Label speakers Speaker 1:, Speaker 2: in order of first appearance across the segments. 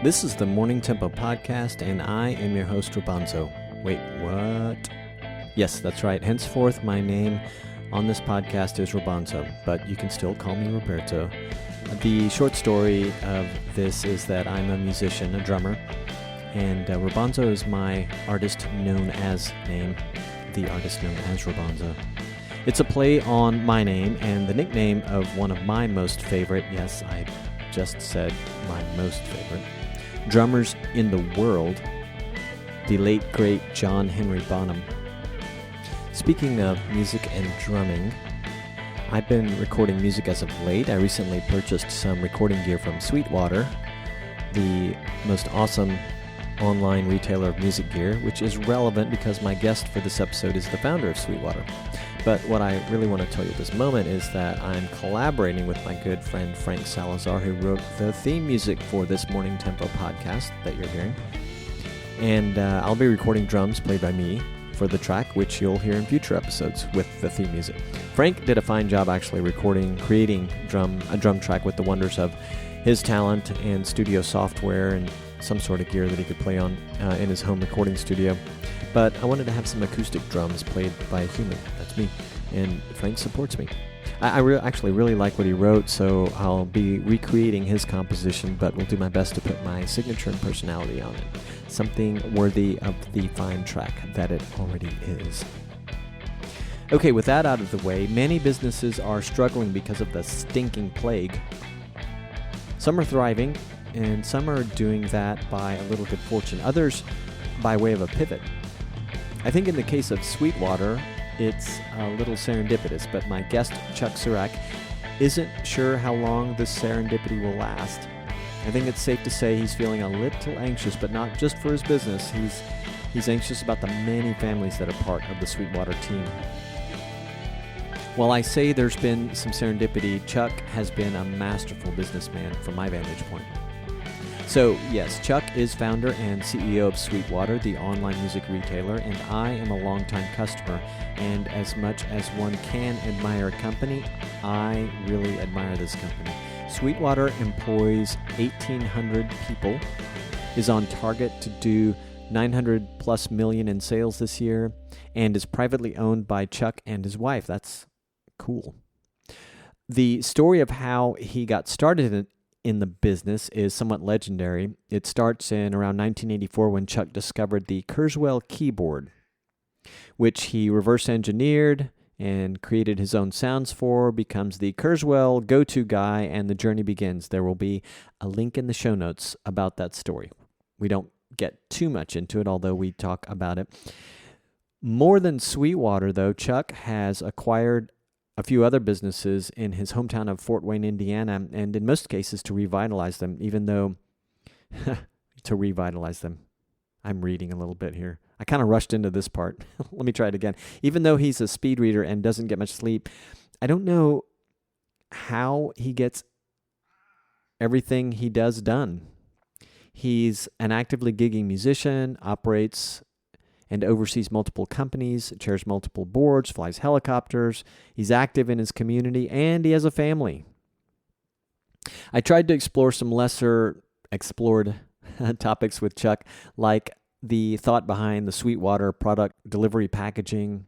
Speaker 1: This is the Morning Tempo Podcast, and I am your host, Rapunzel. Wait, what? Yes, that's right. Henceforth, my name on this podcast is Rapunzel, but you can still call me Roberto. The short story of this is that I'm a musician, a drummer, and Rapunzel is my artist known as name, the artist known as Rapunzel. It's a play on my name and the nickname of one of my most favorite, yes, I just said my most favorite, drummers in the world, the late, great John Henry Bonham. Speaking of music and drumming, I've been recording music as of late. I recently purchased some recording gear from Sweetwater, the most awesome online retailer of music gear, which is relevant because my guest for this episode is the founder of Sweetwater. But what I really want to tell you at this moment is that I'm collaborating with my good friend Frank Salazar, who wrote the theme music for this Morning Tempo podcast that you're hearing. And I'll be recording drums played by me for the track, which you'll hear in future episodes with the theme music. Frank did a fine job actually creating a drum track with the wonders of his talent and studio software and some sort of gear that he could play on in his home recording studio. But I wanted to have some acoustic drums played by a human. That's me. And Frank supports me. I actually really like what he wrote, so I'll be recreating his composition, but will do my best to put my signature and personality on it. Something worthy of the fine track that it already is. Okay, with that out of the way, many businesses are struggling because of the stinking plague. Some are thriving, and some are doing that by a little good fortune. Others by way of a pivot. I think in the case of Sweetwater, it's a little serendipitous, but my guest, Chuck Surack, isn't sure how long this serendipity will last. I think it's safe to say he's feeling a little anxious, but not just for his business. He's anxious about the many families that are part of the Sweetwater team. While I say there's been some serendipity, Chuck has been a masterful businessman from my vantage point. So, yes, Chuck is founder and CEO of Sweetwater, the online music retailer, and I am a longtime customer. And as much as one can admire a company, I really admire this company. Sweetwater employs 1,800 people, is on target to do $900+ million in sales this year, and is privately owned by Chuck and his wife. That's cool. The story of how he got started in the business is somewhat legendary. It starts in around 1984 when Chuck discovered the Kurweil keyboard, which he reverse engineered and created his own sounds for, becomes the Kurweil go-to guy, and the journey begins. There will be a link in the show notes about that story. We don't get too much into it, although we talk about it. More than Sweetwater, though, Chuck has acquired a few other businesses in his hometown of Fort Wayne, Indiana, and in most cases to revitalize them, even though, to revitalize them. I'm reading a little bit here. I kind of rushed into this part. Let me try it again. Even though he's a speed reader and doesn't get much sleep, I don't know how he gets everything he does done. He's an actively gigging musician, operates and oversees multiple companies, chairs multiple boards, flies helicopters. He's active in his community, and he has a family. I tried to explore some lesser explored topics with Chuck, like the thought behind the Sweetwater product delivery packaging,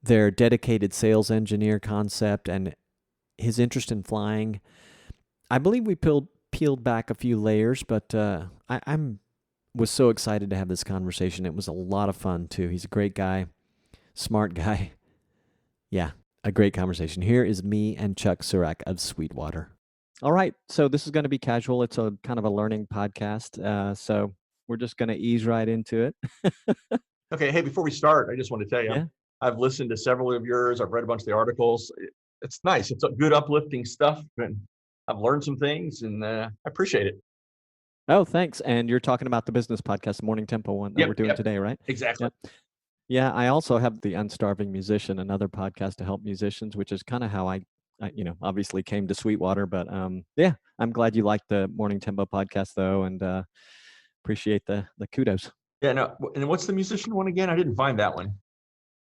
Speaker 1: their dedicated sales engineer concept, and his interest in flying. I believe we peeled back a few layers, but I'm was so excited to have this conversation. It was a lot of fun, too. He's a great guy, smart guy. Yeah, a great conversation. Here is me and Chuck Surack of Sweetwater. All right, so this is going to be casual. It's a kind of a learning podcast, so we're just going to ease right into it.
Speaker 2: Okay, hey, before we start, I just want to tell you, I've listened to several of yours. I've read a bunch of the articles. It's nice. It's good, uplifting stuff, and I've learned some things, and I appreciate it.
Speaker 1: Oh, thanks. And you're talking about the business podcast, Morning Tempo one that we're doing today, right?
Speaker 2: Exactly.
Speaker 1: Yep. Yeah, I also have the Unstarving Musician, another podcast to help musicians, which is kind of how I obviously came to Sweetwater. But yeah, I'm glad you liked the Morning Tempo podcast, though, and appreciate the kudos.
Speaker 2: Yeah, no. And what's the musician one again? I didn't find that one.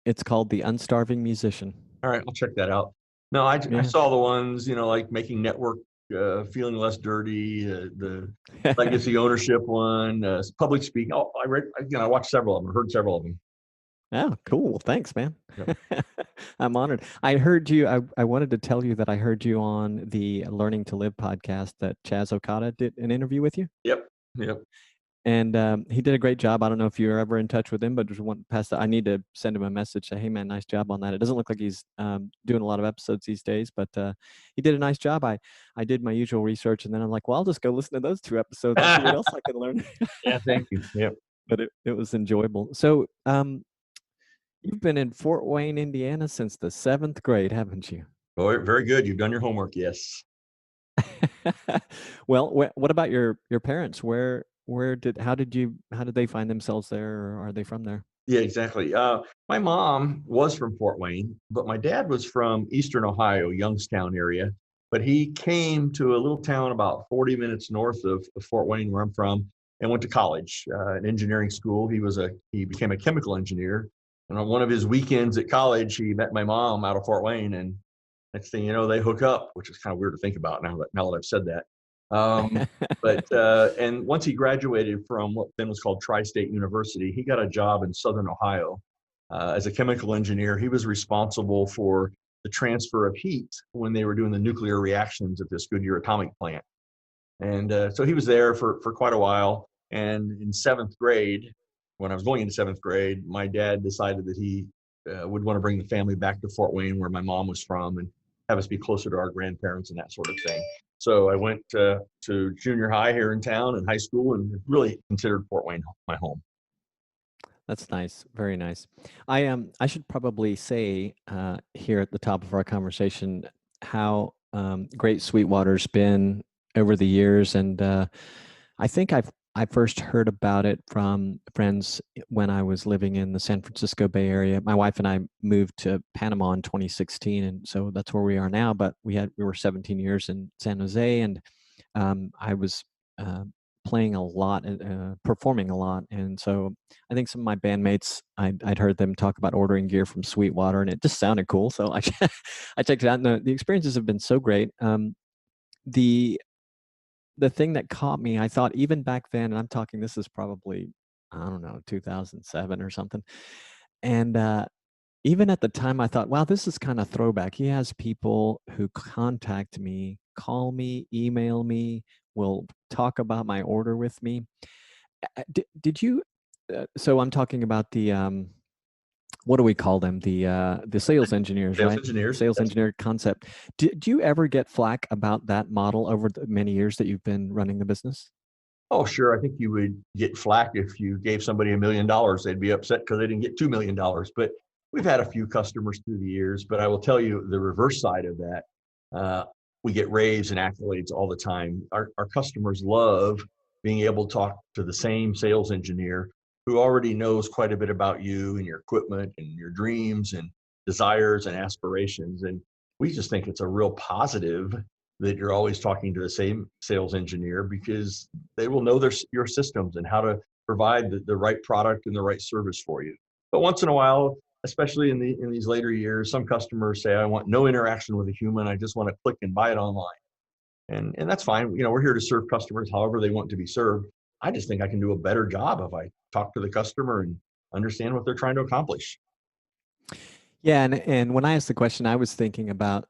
Speaker 1: It's called the Unstarving Musician.
Speaker 2: All right, I'll check that out. No, I saw the ones, like making network Feeling Less Dirty, the legacy ownership one, public speaking. Oh, I watched several of them, heard several of them.
Speaker 1: Oh, cool. Well, thanks, man.
Speaker 2: Yep.
Speaker 1: I'm honored. I heard you. I wanted to tell you that I heard you on the Learning to Live podcast that Chaz Okada did an interview with you.
Speaker 2: Yep.
Speaker 1: And he did a great job. I don't know if you're ever in touch with him, but just want past that. I need to send him a message. Say, hey man, nice job on that. It doesn't look like he's doing a lot of episodes these days, but he did a nice job. I did my usual research, and then I'm like, well, I'll just go listen to those 2 episodes and see what else I can learn.
Speaker 2: Yeah, thank you. Yep.
Speaker 1: But it was enjoyable. So you've been in Fort Wayne, Indiana since the 7th grade, haven't you?
Speaker 2: Oh, very good. You've done your homework. Yes.
Speaker 1: Well, what about your parents? How did they find themselves there, or are they from there?
Speaker 2: Yeah, exactly. My mom was from Fort Wayne, but my dad was from Eastern Ohio, Youngstown area. But he came to a little town about 40 minutes north of Fort Wayne, where I'm from, and went to college, an engineering school. He became a chemical engineer. And on one of his weekends at college, he met my mom out of Fort Wayne, and next thing you know, they hook up, which is kind of weird to think about now that I've said that. And once he graduated from what then was called Tri-State University, he got a job in Southern Ohio as a chemical engineer. He was responsible for the transfer of heat when they were doing the nuclear reactions at this Goodyear atomic plant. And so he was there for quite a while. And in 7th grade, when I was going into 7th grade, my dad decided that he would want to bring the family back to Fort Wayne, where my mom was from, and have us be closer to our grandparents and that sort of thing. So I went to junior high here in town and high school, and really considered Fort Wayne my home.
Speaker 1: That's nice. Very nice. I should probably say here at the top of our conversation how great Sweetwater's been over the years, and I think I first heard about it from friends when I was living in the San Francisco Bay Area. My wife and I moved to Panama in 2016, and so that's where we are now. But we were 17 years in San Jose, and I was playing a lot, performing a lot, and so I think some of my bandmates, I'd heard them talk about ordering gear from Sweetwater, and it just sounded cool. So I checked it out, and the experiences have been so great. The thing that caught me, I thought even back then, and I'm talking, this is probably, I don't know, 2007 or something. And even at the time, I thought, wow, this is kind of throwback. He has people who contact me, call me, email me, will talk about my order with me. Did you, so I'm talking about the, what do we call them? The sales engineers, right? Sales engineer concept. Did you ever get flack about that model over the many years that you've been running the business?
Speaker 2: Oh, sure. I think you would get flack if you gave somebody $1 million. They'd be upset because they didn't get $2 million. But we've had a few customers through the years. But I will tell you the reverse side of that. We get raves and accolades all the time. Our customers love being able to talk to the same sales engineer who already knows quite a bit about you and your equipment and your dreams and desires and aspirations. And we just think it's a real positive that you're always talking to the same sales engineer, because they will know your systems and how to provide the right product and the right service for you. But once in a while, especially in these later years, some customers say, I want no interaction with a human. I just want to click and buy it online. And that's fine. We're here to serve customers however they want to be served. I just think I can do a better job if I talk to the customer and understand what they're trying to accomplish.
Speaker 1: Yeah, and when I asked the question, I was thinking about,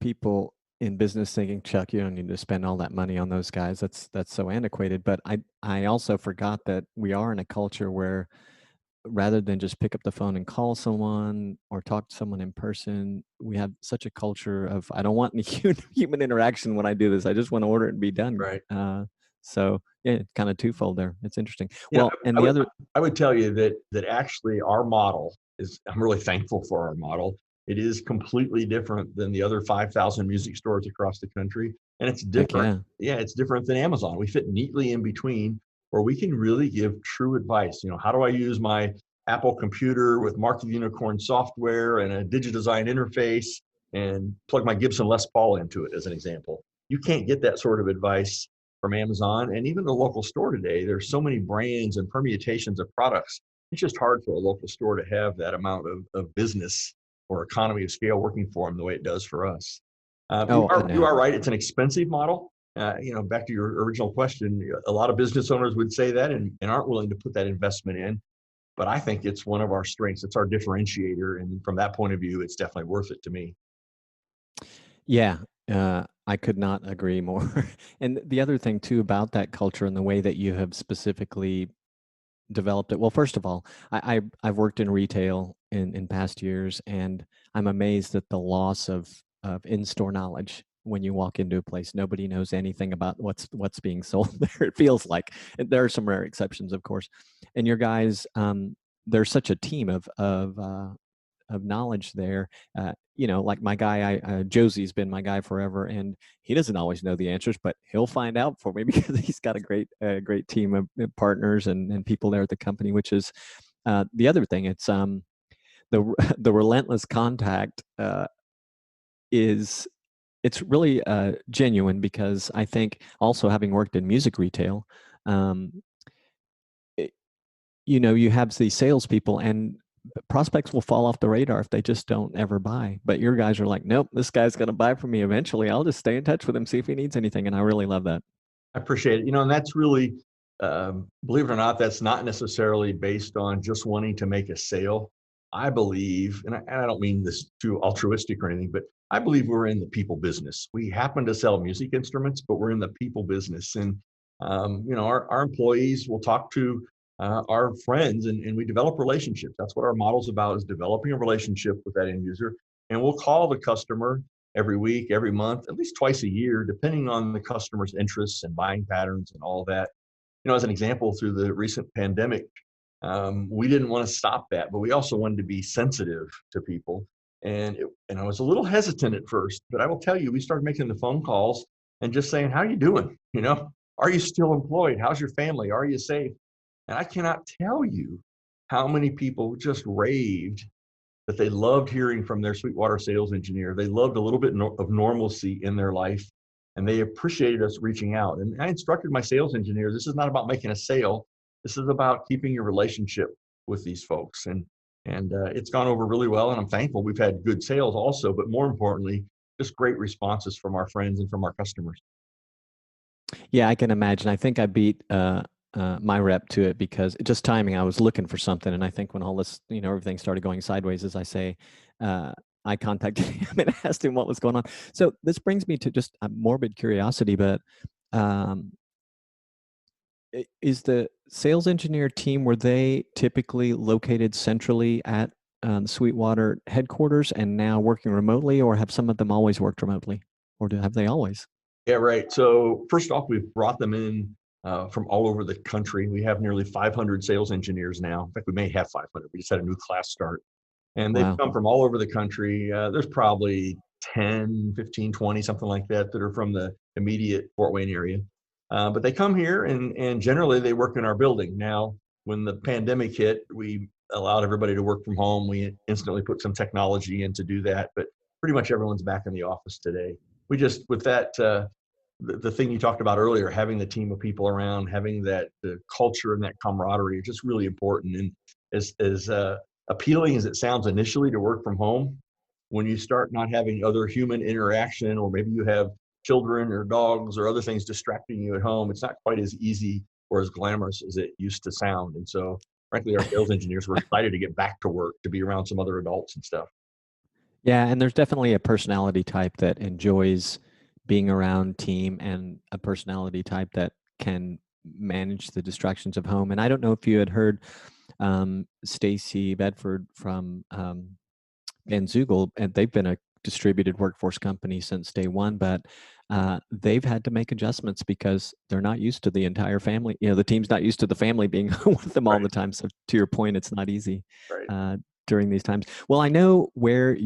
Speaker 1: people in business thinking, Chuck, you don't need to spend all that money on those guys. That's so antiquated. But I also forgot that we are in a culture where rather than just pick up the phone and call someone or talk to someone in person, we have such a culture of, I don't want any human interaction when I do this. I just want to order it and be done.
Speaker 2: Right.
Speaker 1: So yeah, it's kind of twofold there. It's interesting.
Speaker 2: Yeah,
Speaker 1: well, and
Speaker 2: I would tell you that actually our model I'm really thankful for our model. It is completely different than the other 5,000 music stores across the country. And it's different. Yeah, it's different than Amazon. We fit neatly in between, where we can really give true advice. How do I use my Apple computer with Mark the Unicorn software and a DigiDesign interface and plug my Gibson Les Paul into it, as an example? You can't get that sort of advice from Amazon, and even the local store today. There's so many brands and permutations of products. It's just hard for a local store to have that amount of business or economy of scale working for them the way it does for us.
Speaker 1: Oh, I
Speaker 2: You are
Speaker 1: know.
Speaker 2: right. It's an expensive model. Back to your original question, a lot of business owners would say that and aren't willing to put that investment in. But I think it's one of our strengths. It's our differentiator. And from that point of view, it's definitely worth it to me.
Speaker 1: Yeah, I could not agree more. And the other thing too about that culture and the way that you have specifically developed it. Well, first of all, I've worked in retail in past years, and I'm amazed at the loss of in-store knowledge. When you walk into a place, nobody knows anything about what's being sold there. It feels like. And there are some rare exceptions, of course. And your guys, there's such a team of knowledge there. Like my guy, Josie's been my guy forever, and he doesn't always know the answers, but he'll find out for me because he's got a great team of partners and people there at the company. Which is the other thing. It's the the relentless contact is it's really genuine, because I think also having worked in music retail, um, it, you have these salespeople, and prospects will fall off the radar if they just don't ever buy. But your guys are like, nope, this guy's going to buy from me eventually. I'll just stay in touch with him, see if he needs anything. And I really love that.
Speaker 2: I appreciate it. And that's really, believe it or not, that's not necessarily based on just wanting to make a sale. I believe, and I don't mean this too altruistic or anything, but I believe we're in the people business. We happen to sell music instruments, but we're in the people business. And, our employees will talk to our friends and we develop relationships. That's what our model's about, is developing a relationship with that end user. And we'll call the customer every week, every month, at least twice a year, depending on the customer's interests and buying patterns and all that. As an example, through the recent pandemic, we didn't want to stop that, but we also wanted to be sensitive to people. And I was a little hesitant at first, but I will tell you, we started making the phone calls and just saying, "How are you doing? Are you still employed? How's your family? Are you safe?" And I cannot tell you how many people just raved that they loved hearing from their Sweetwater sales engineer. They loved a little bit of normalcy in their life, and they appreciated us reaching out. And I instructed my sales engineers, this is not about making a sale. This is about keeping your relationship with these folks. And it's gone over really well, and I'm thankful. We've had good sales also, but more importantly, just great responses from our friends and from our customers.
Speaker 1: Yeah, I can imagine. I think I beat my rep to it, because just timing. I was looking for something, and I think when all this, everything started going sideways, as I say, I contacted him and asked him what was going on. So this brings me to just a morbid curiosity, but um, is the sales engineer team, were they typically located centrally at Sweetwater headquarters and now working remotely, or have some of them always worked remotely, or have they always?
Speaker 2: Yeah, right. So first off, we've brought them in from all over the country. We have nearly 500 sales engineers now. In fact, we may have 500. We just had a new class start. And they've
Speaker 1: Wow.
Speaker 2: come from all over the country. There's probably 10, 15, 20, something like that, that are from the immediate Fort Wayne area. But they come here and generally they work in our building. Now, when the pandemic hit, we allowed everybody to work from home. We instantly put some technology in to do that, but pretty much everyone's back in the office today. We just, with that, the thing you talked about earlier, having the team of people around, having that the culture and that camaraderie is just really important. And as appealing as it sounds initially to work from home, when you start not having other human interaction, or maybe you have children or dogs or other things distracting you at home, it's not quite as easy or as glamorous as it used to sound. And so, frankly, our sales engineers were excited to get back to work, to be around some other adults and stuff.
Speaker 1: Yeah, and there's definitely a personality type that enjoys being around team, and a personality type that can manage the distractions of home. And I don't know if you had heard Stacy Bedford from Van Zugel, and they've been a distributed workforce company since day one, but they've had to make adjustments because they're not used to the entire family. The team's not used to the family being with them all
Speaker 2: Right,
Speaker 1: the time. So to your point, it's not easy
Speaker 2: right.
Speaker 1: uh, during these times. Well, I know where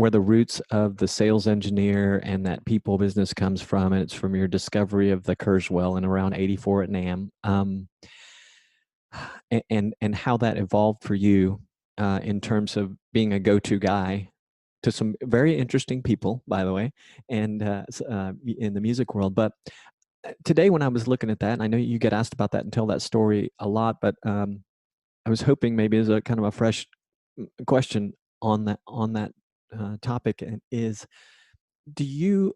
Speaker 1: the roots of the sales engineer and that people business comes from, and it's from your discovery of the Kurzweil in around '84 at NAM, and how that evolved for you in terms of being a go-to guy to some very interesting people, by the way, and in the music world. But today, when I was looking at that, and I know you get asked about that and tell that story a lot, but I was hoping maybe as a kind of a fresh question on that topic is, do you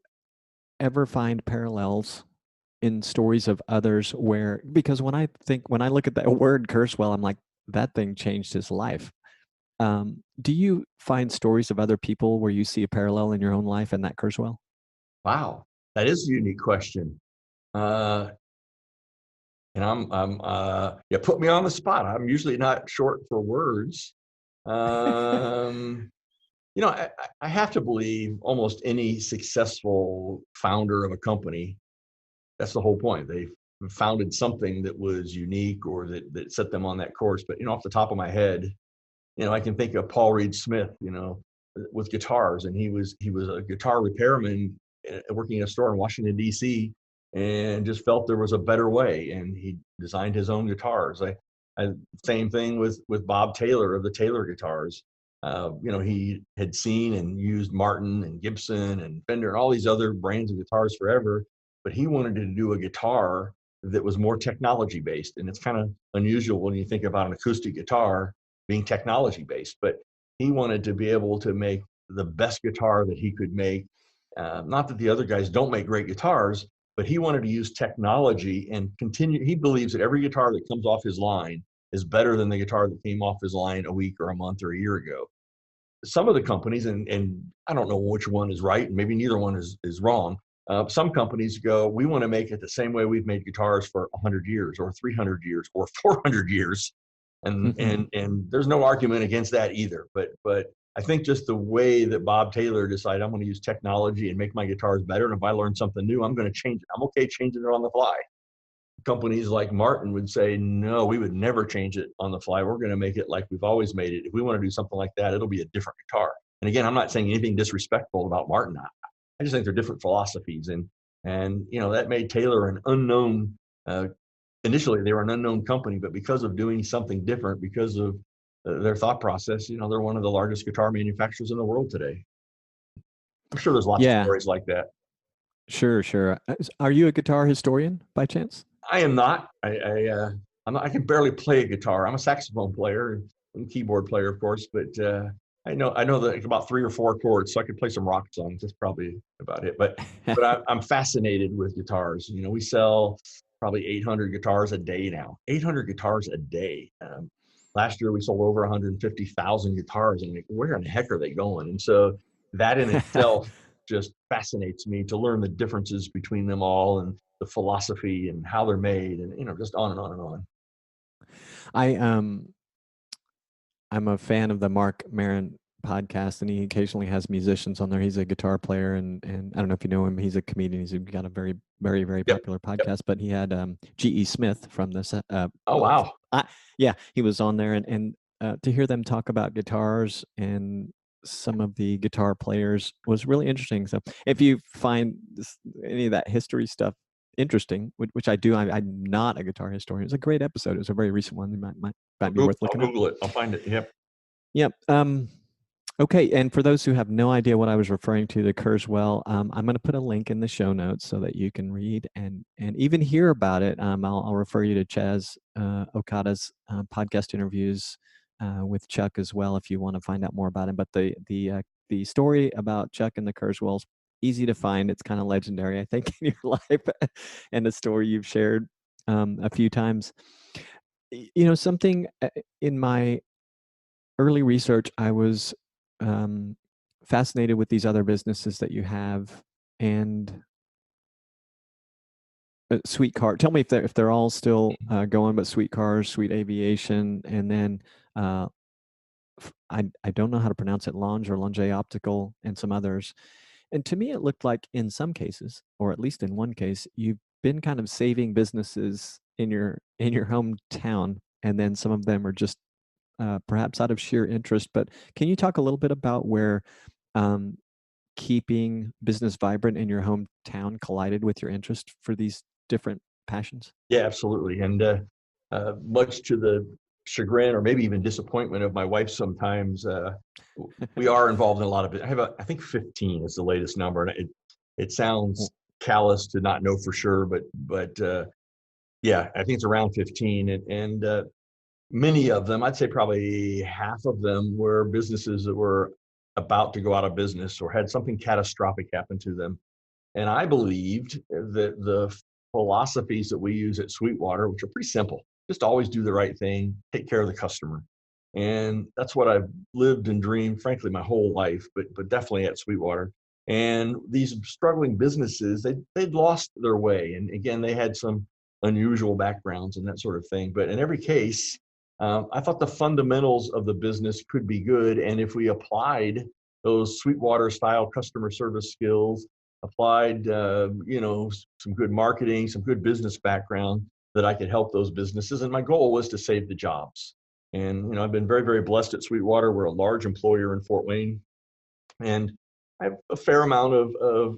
Speaker 1: ever find parallels in stories of others where, because when I look at that word Kurweil, I'm like, that thing changed his life. Do you find stories of other people where you see a parallel in your own life and that Kurweil?
Speaker 2: Wow, that is a unique question. And yeah, put me on the spot. I'm usually not short for words. I have to believe almost any successful founder of a company, that's the whole point. They founded something that was unique or that set them on that course. But, off the top of my head, I can think of Paul Reed Smith, with guitars, and he was a guitar repairman working in a store in Washington, D.C., and just felt there was a better way, and he designed his own guitars. Same thing with Bob Taylor of the Taylor guitars. He had seen and used Martin and Gibson and Fender and all these other brands of guitars forever, but he wanted to do a guitar that was more technology based. And it's kind of unusual when you think about an acoustic guitar being technology based, but he wanted to be able to make the best guitar that he could make. Not that the other guys don't make great guitars, but he wanted to use technology and continue. He believes that every guitar that comes off his line is better than the guitar that came off his line a week or a month or a year ago. Some of the companies, and I don't know which one is right, and maybe neither one is wrong. Some companies go, we want to make it the same way we've made guitars for 100 years or 300 years or 400 years. And there's no argument against that either. But I think just the way that Bob Taylor decided, I'm going to use technology and make my guitars better. And if I learn something new, I'm going to change it. I'm okay changing it on the fly. Companies like Martin would say, no, we would never change it on the fly. We're going to make it like we've always made it. If we want to do something like that, it'll be a different guitar. And again, I'm not saying anything disrespectful about Martin. I just think they're different philosophies. And that made Taylor an unknown. Initially, they were an unknown company, but because of doing something different, because of their thought process, they're one of the largest guitar manufacturers in the world today. I'm sure there's lots of stories like that.
Speaker 1: Sure. Are you a guitar historian by chance?
Speaker 2: I am not. I can barely play a guitar. I'm a saxophone player and keyboard player, of course, but I know that about 3 or 4 chords, so I could play some rock songs. That's probably about it. But I'm fascinated with guitars. We sell probably 800 guitars a day now. 800 guitars a day. Last year we sold over 150,000 guitars, and where in the heck are they going? And so that in itself just fascinates me to learn the differences between them all and the philosophy and how they're made, and just on and on and
Speaker 1: on. I'm a fan of the Mark Maron podcast, and he occasionally has musicians on there. He's a guitar player, and I don't know if you know him. He's a comedian. He's got a very, very, very popular podcast. But he had G.E. Smith from this.
Speaker 2: Oh wow!
Speaker 1: He was on there, and to hear them talk about guitars and some of the guitar players was really interesting. So if you find any of that history stuff interesting, which I do, I'm not a guitar historian. It was a great episode. It was a very recent one. It might be worth looking
Speaker 2: up. I'll Google it. I'll find it.
Speaker 1: Yep. Okay, and for those who have no idea what I was referring to, the Kurweil, I'm going to put a link in the show notes so that you can read and even hear about it. I'll refer you to Chaz Okada's podcast interviews with Chuck as well if you want to find out more about him. But the story about Chuck and the Kurweil is easy to find. It's kind of legendary, I think, in your life, and a story you've shared a few times. Something in my early research, I was fascinated with these other businesses that you have, and Sweet Car. Tell me if they're all still going, but Sweet Cars, Sweet Aviation, and then I don't know how to pronounce it, Longe or Longe Optical, and some others. And to me, it looked like in some cases, or at least in one case, you've been kind of saving businesses in your hometown, and then some of them are just perhaps out of sheer interest. But can you talk a little bit about where keeping business vibrant in your hometown collided with your interest for these different passions?
Speaker 2: Yeah, absolutely. And much to the chagrin or maybe even disappointment of my wife sometimes, we are involved in a lot of it. I think 15 is the latest number. And it sounds callous to not know for sure, but yeah, I think it's around 15. And many of them, I'd say probably half of them, were businesses that were about to go out of business or had something catastrophic happen to them. And I believed that the philosophies that we use at Sweetwater, which are pretty simple, just always do the right thing, take care of the customer. And that's what I've lived and dreamed, frankly, my whole life, but definitely at Sweetwater. And these struggling businesses, they'd lost their way. And again, they had some unusual backgrounds and that sort of thing. But in every case, I thought the fundamentals of the business could be good. And if we applied those Sweetwater style customer service skills, applied, some good marketing, some good business background, that I could help those businesses. And my goal was to save the jobs. And, I've been very, very blessed at Sweetwater. We're a large employer in Fort Wayne. And I have a fair amount of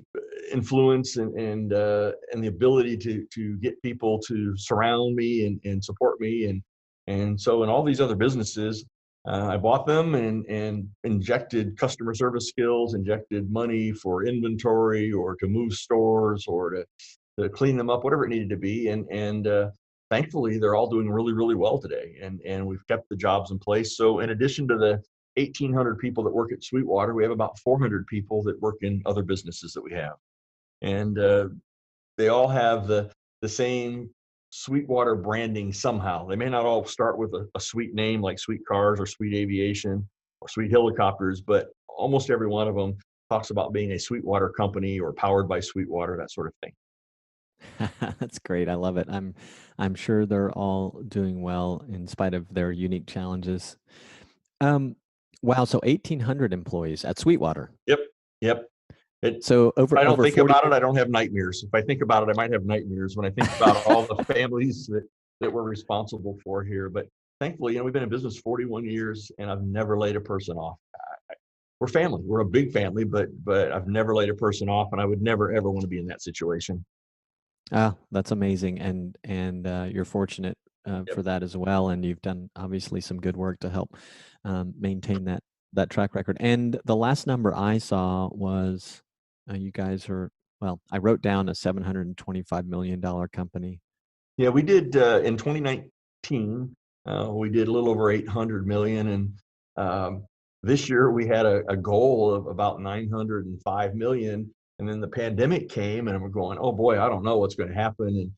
Speaker 2: influence and the ability to get people to surround me and support me. And so in all these other businesses, I bought them and injected customer service skills, injected money for inventory or to move stores or to clean them up, whatever it needed to be. And thankfully, they're all doing really, really well today. And we've kept the jobs in place. So in addition to the 1,800 people that work at Sweetwater, we have about 400 people that work in other businesses that we have. And they all have the same Sweetwater branding somehow. They may not all start with a sweet name like Sweet Cars or Sweet Aviation or Sweet Helicopters, but almost every one of them talks about being a Sweetwater company or powered by Sweetwater, that sort of thing.
Speaker 1: That's great. I love it. I'm sure they're all doing well in spite of their unique challenges. Um, wow. So 1,800 employees at Sweetwater.
Speaker 2: Yep.
Speaker 1: So
Speaker 2: If I don't
Speaker 1: over
Speaker 2: think
Speaker 1: 40.
Speaker 2: about it, I don't have nightmares. If I think about it, I might have nightmares when I think about all the families that we're responsible for here. But thankfully, we've been in business 41 years and I've never laid a person off. We're family. We're a big family, but I've never laid a person off, and I would never, ever want to be in that situation.
Speaker 1: That's amazing. And you're fortunate
Speaker 2: Yep.
Speaker 1: for that as well. And you've done obviously some good work to help maintain that track record. And the last number I saw was you guys are, well, I wrote down a $725 million company.
Speaker 2: Yeah, we did in 2019. We did a little over 800 million, and this year we had a goal of about 905 million. And then the pandemic came, and we're going, oh boy, I don't know what's going to happen. And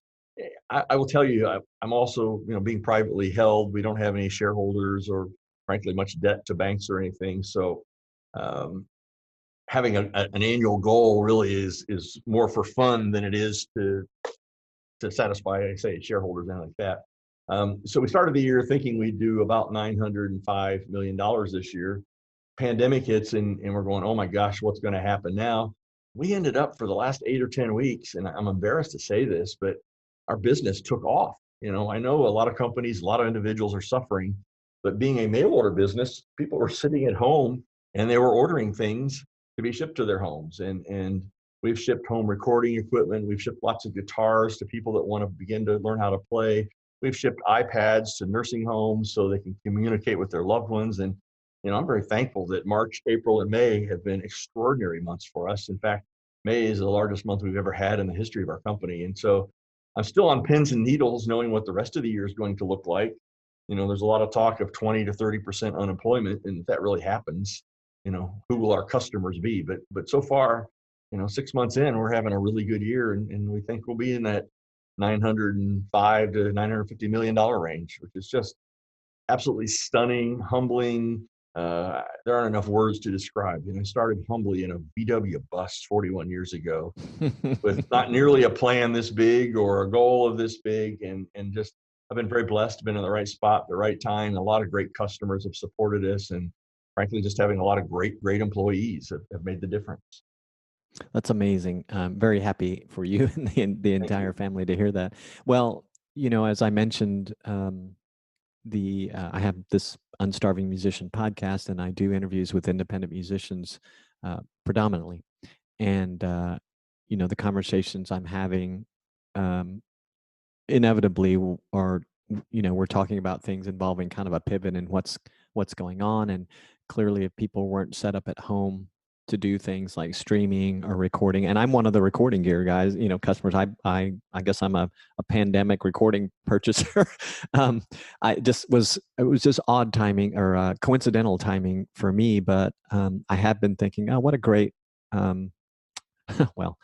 Speaker 2: I will tell you, I'm also, being privately held. We don't have any shareholders or, frankly, much debt to banks or anything. So having an annual goal really is more for fun than it is to satisfy, say, shareholders and like that. So we started the year thinking we'd do about $905 million this year. Pandemic hits and we're going, oh my gosh, what's going to happen now? We ended up for the last 8 or 10 weeks, and I'm embarrassed to say this, but our business took off. I know a lot of companies, a lot of individuals are suffering, but being a mail order business, people were sitting at home and they were ordering things to be shipped to their homes. And we've shipped home recording equipment. We've shipped lots of guitars to people that want to begin to learn how to play. We've shipped iPads to nursing homes so they can communicate with their loved ones. And I'm very thankful that March, April, and May have been extraordinary months for us. In fact, May is the largest month we've ever had in the history of our company. And so I'm still on pins and needles knowing what the rest of the year is going to look like. There's a lot of talk of 20 to 30% unemployment. And if that really happens, who will our customers be? But so far, 6 months in, we're having a really good year. And we think we'll be in that $905 to $950 million range, which is just absolutely stunning, humbling. There aren't enough words to describe. I started humbly in a VW bus 41 years ago with not nearly a plan this big or a goal of this big. And just, I've been very blessed, been in the right spot, the right time. A lot of great customers have supported us. And frankly, just having a lot of great employees have made the difference.
Speaker 1: That's amazing. I'm very happy for you and the entire family to hear that. Well, as I mentioned, I have this Unstarving Musician podcast, and I do interviews with independent musicians predominantly. And the conversations I'm having inevitably are, we're talking about things involving kind of a pivot in what's going on. And clearly, if people weren't set up at home to do things like streaming or recording. And I'm one of the recording gear guys, customers. I guess I'm a pandemic recording purchaser. It was just odd timing or coincidental timing for me, but I have been thinking, oh, what a great, well,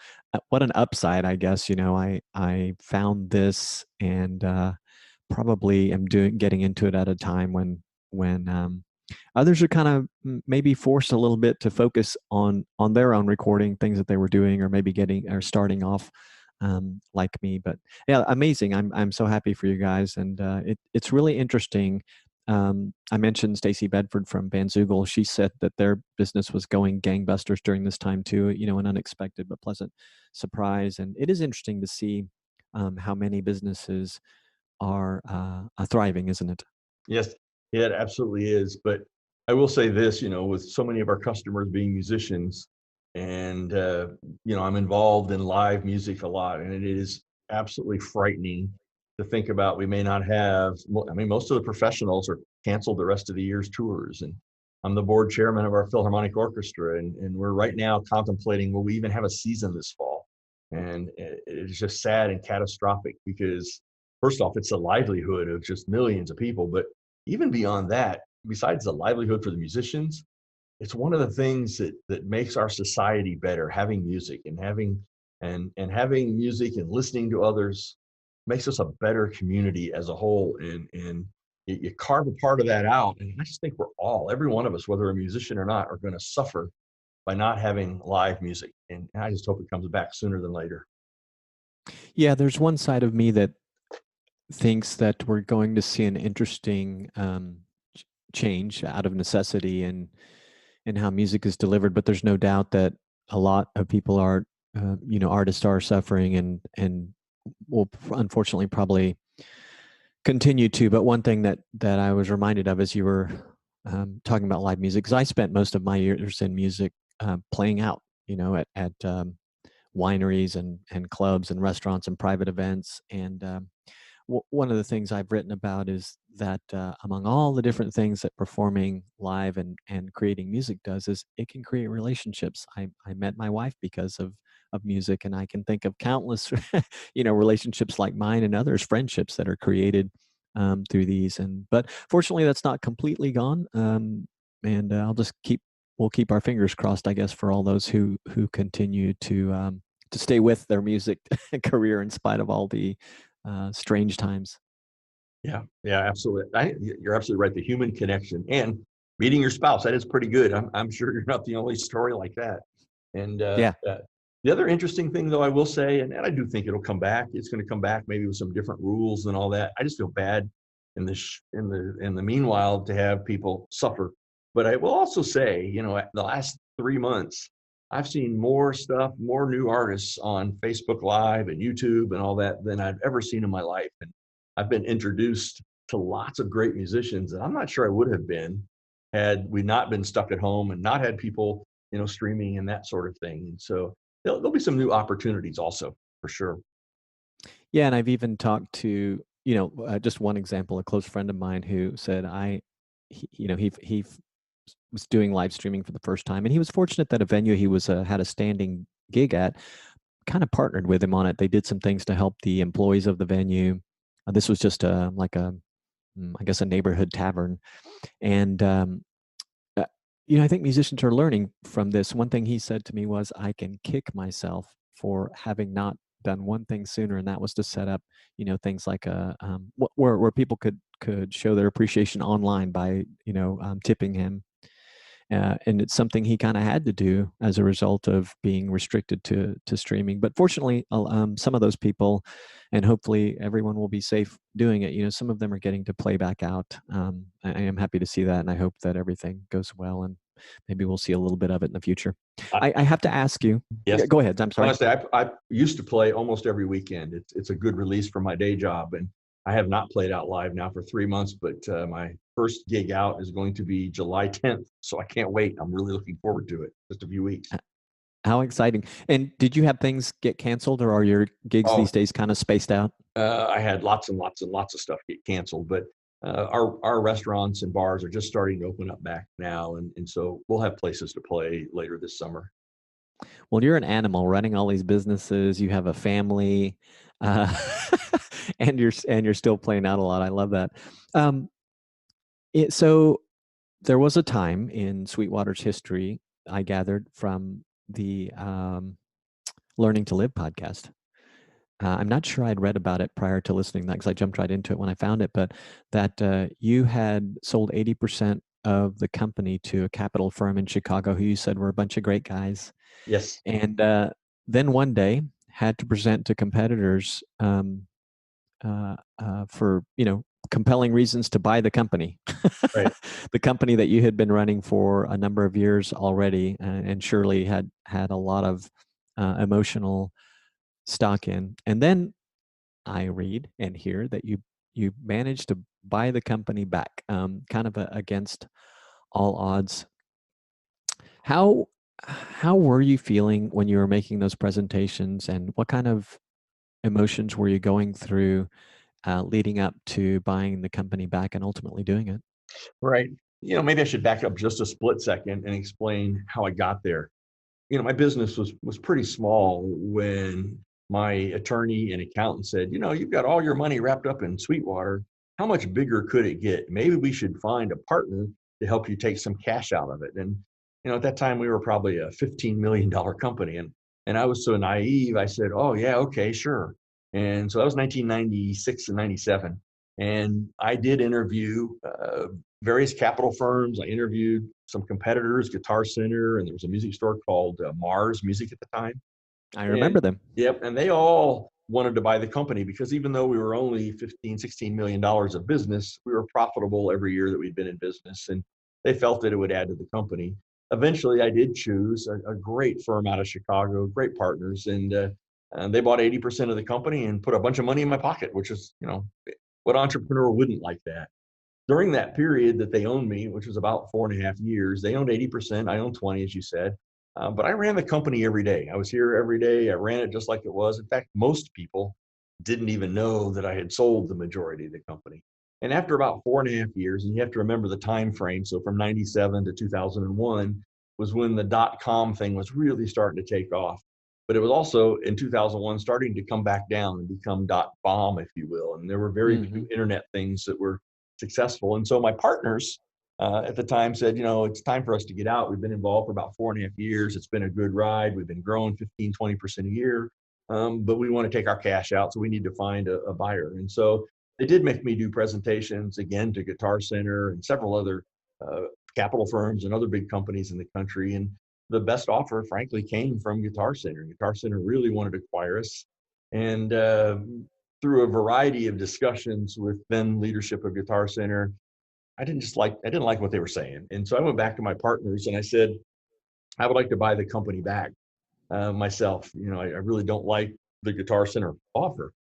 Speaker 1: what an upside, I guess. I found this and probably am getting into it at a time when others are kind of maybe forced a little bit to focus on their own recording things that they were doing, or maybe getting or starting off like me. But yeah, amazing. I'm so happy for you guys, and it's really interesting. I mentioned Stacy Bedford from Van Zoogle. She said that their business was going gangbusters during this time too. An unexpected but pleasant surprise. And it is interesting to see how many businesses are thriving, isn't it?
Speaker 2: Yes, yeah, it absolutely is. But I will say this, with so many of our customers being musicians, and I'm involved in live music a lot, and it is absolutely frightening to think about. We may not have. I mean, most of the professionals are canceled the rest of the year's tours, and I'm the board chairman of our Philharmonic Orchestra, and we're right now contemplating, will we even have a season this fall? And it's just sad and catastrophic because, first off, it's the livelihood of just millions of people. But even beyond that, besides the livelihood for the musicians, it's one of the things that makes our society better. Having music and having music and listening to others makes us a better community as a whole. And you carve a part of that out. And I just think every one of us, whether a musician or not, are going to suffer by not having live music. And I just hope it comes back sooner than later.
Speaker 1: Yeah, there's one side of me that thinks that we're going to see an interesting change out of necessity and how music is delivered. But there's no doubt that a lot of people are, artists are suffering and will unfortunately probably continue to. But one thing that I was reminded of as you were talking about live music, because I spent most of my years in music playing out, at wineries and clubs and restaurants and private events. And one of the things I've written about is that among all the different things that performing live and creating music does, is it can create relationships. I met my wife because of music, and I can think of countless relationships like mine and others, friendships that are created through these. But fortunately, that's not completely gone. And we'll keep our fingers crossed, I guess, for all those who continue to stay with their music career in spite of all the strange times.
Speaker 2: Yeah, absolutely. You're absolutely right. The human connection and meeting your spouse, that is pretty good. I'm sure you're not the only story like that. And
Speaker 1: Yeah.
Speaker 2: The other interesting thing, though, I will say, and I do think it'll come back. It's going to come back maybe with some different rules and all that. I just feel bad in the meanwhile to have people suffer. But I will also say, the last 3 months, I've seen more stuff, more new artists on Facebook Live and YouTube and all that than I've ever seen in my life. And I've been introduced to lots of great musicians that I'm not sure I would have been had we not been stuck at home and not had people, streaming and that sort of thing. And so there'll be some new opportunities also, for sure.
Speaker 1: Yeah, and I've even talked to, just one example, a close friend of mine who said he was doing live streaming for the first time, and he was fortunate that a venue he was had a standing gig at kind of partnered with him on it. They did some things to help the employees of the venue. This was just I guess a neighborhood tavern, and I think musicians are learning from this. One thing he said to me was, I can kick myself for having not done one thing sooner, and that was to set up, things like where people could show their appreciation online by, tipping him. And it's something he kind of had to do as a result of being restricted to streaming. But fortunately, some of those people, and hopefully everyone will be safe doing it. Some of them are getting to play back out. I am happy to see that, and I hope that everything goes well, and maybe we'll see a little bit of it in the future. I have to ask you.
Speaker 2: Yes.
Speaker 1: Go ahead. I'm sorry.
Speaker 2: Honestly, I used to play almost every weekend. It's a good release from my day job, and I have not played out live now for 3 months, but my first gig out is going to be July 10th. So I can't wait. I'm really looking forward to it. Just a few weeks.
Speaker 1: How exciting. And did you have things get canceled, or are your gigs these days kind of spaced out?
Speaker 2: I had lots and lots and lots of stuff get canceled, but our restaurants and bars are just starting to open up back now, and so we'll have places to play later this summer.
Speaker 1: Well, you're an animal running all these businesses. You have a family, uh, and you're still playing out a lot. I love that. Um, so there was a time in Sweetwater's history, I gathered from the Learning to Live podcast. I'm not sure I'd read about it prior to listening to that because I jumped right into it when I found it, but that you had sold 80% of the company to a capital firm in Chicago who you said were a bunch of great guys.
Speaker 2: Yes.
Speaker 1: And then one day had to present to competitors for, compelling reasons to buy the company.
Speaker 2: Right.
Speaker 1: The company that you had been running for a number of years already, and surely had a lot of emotional stock in. And then I read and hear that you managed to buy the company back, kind of against all odds. How were you feeling when you were making those presentations, and what kind of emotions were you going through leading up to buying the company back and ultimately doing it?
Speaker 2: Right. Maybe I should back up just a split second and explain how I got there. My business was pretty small when my attorney and accountant said, you've got all your money wrapped up in Sweetwater. How much bigger could it get? Maybe we should find a partner to help you take some cash out of it. And at that time we were probably a $15 million company, and I was so naive. I said, oh yeah, okay, sure. And so that was 1996 and 97. And I did interview various capital firms. I interviewed some competitors, Guitar Center, and there was a music store called Mars Music at the time.
Speaker 1: I remember them.
Speaker 2: Yep. And they all wanted to buy the company because even though we were only $15-16 million of business, we were profitable every year that we'd been in business. And they felt that it would add to the company. Eventually, I did choose a great firm out of Chicago, great partners, and they bought 80% of the company and put a bunch of money in my pocket, which is, what entrepreneur wouldn't like that? During that period that they owned me, which was about 4.5 years, they owned 80%. I owned 20, as you said. But I ran the company every day. I was here every day. I ran it just like it was. In fact, most people didn't even know that I had sold the majority of the company. And after about 4.5 years, and you have to remember the time frame, so from 97 to 2001 was when the dot-com thing was really starting to take off. But it was also in 2001 starting to come back down and become dot-bomb, if you will. And there were very few internet things that were successful. And so my partners at the time said, it's time for us to get out. We've been involved for about 4.5 years. It's been a good ride. We've been growing 15-20% a year, but we want to take our cash out. So we need to find a buyer. And so they did make me do presentations again to Guitar Center and several other capital firms and other big companies in the country. And the best offer, frankly, came from Guitar Center. Guitar Center really wanted to acquire us. And through a variety of discussions with then leadership of Guitar Center, I didn't like what they were saying. And so I went back to my partners and I said, I would like to buy the company back myself. I really don't like the Guitar Center offer.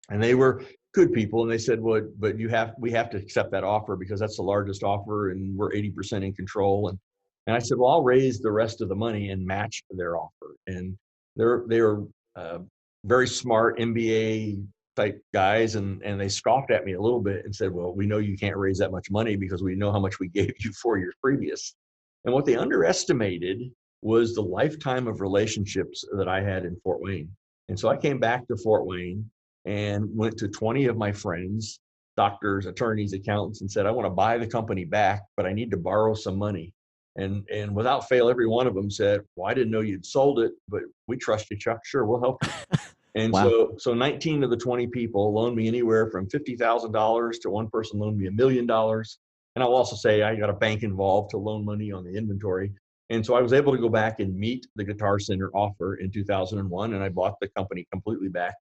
Speaker 2: And they were good people. And they said, well, but we have to accept that offer because that's the largest offer and we're 80% in control. And I said, well, I'll raise the rest of the money and match their offer. And they're very smart MBA type guys, and they scoffed at me a little bit and said, well, we know you can't raise that much money because we know how much we gave you 4 years previous. And what they underestimated was the lifetime of relationships that I had in Fort Wayne. And so I came back to Fort Wayne and went to 20 of my friends, doctors, attorneys, accountants, and said, I want to buy the company back, but I need to borrow some money. And without fail, every one of them said, well, I didn't know you'd sold it, but we trust you, Chuck. Sure, we'll help you. And
Speaker 1: wow.
Speaker 2: so 19 of the 20 people loaned me anywhere from $50,000 to one person loaned me $1 million. And I'll also say I got a bank involved to loan money on the inventory. And so I was able to go back and meet the Guitar Center offer in 2001, and I bought the company completely back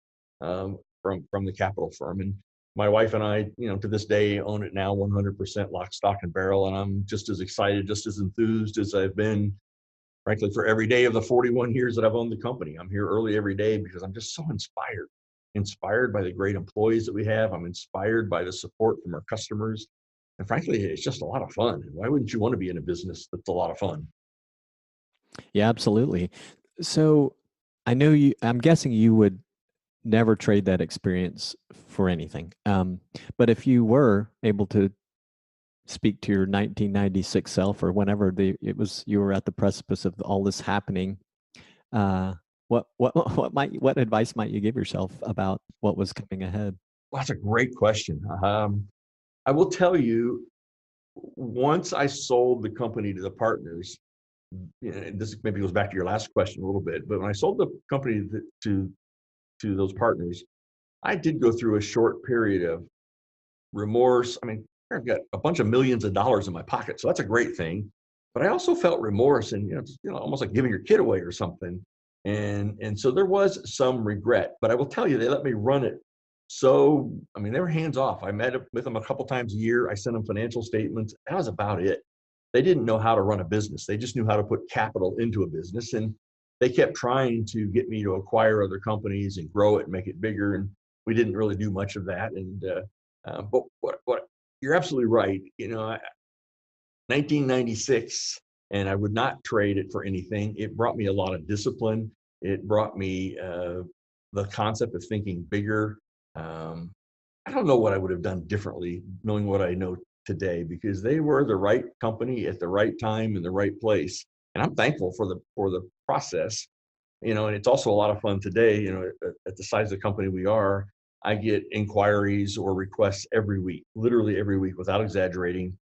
Speaker 2: from the capital firm. And my wife and I, to this day, own it now 100% lock, stock, and barrel. And I'm just as excited, just as enthused as I've been, frankly, for every day of the 41 years that I've owned the company. I'm here early every day because I'm just so inspired by the great employees that we have. I'm inspired by the support from our customers. And frankly, it's just a lot of fun. Why wouldn't you want to be in a business that's a lot of fun?
Speaker 1: Yeah, absolutely. So I'm guessing you would never trade that experience for anything. But if you were able to speak to your 1996 self, or whenever you were at the precipice of all this happening, uh, what advice might you give yourself about what was coming ahead?
Speaker 2: Well, that's a great question. I will tell you, once I sold the company to the partners, and this maybe goes back to your last question a little bit, but when I sold the company to those partners, I did go through a short period of remorse. I mean, I've got a bunch of millions of dollars in my pocket, so that's a great thing. But I also felt remorse, and almost like giving your kid away or something. And so there was some regret. But I will tell you, they let me run it. So I mean, they were hands off. I met up with them a couple times a year. I sent them financial statements. That was about it. They didn't know how to run a business. They just knew how to put capital into a business, and they kept trying to get me to acquire other companies and grow it and make it bigger. And we didn't really do much of that. And but what you're absolutely right. 1996, and I would not trade it for anything. It brought me a lot of discipline. It brought me the concept of thinking bigger. I don't know what I would have done differently, knowing what I know today, because they were the right company at the right time in the right place. And I'm thankful for the process. And it's also a lot of fun today. At the size of the company we are, I get inquiries or requests every week, literally every week, without exaggerating,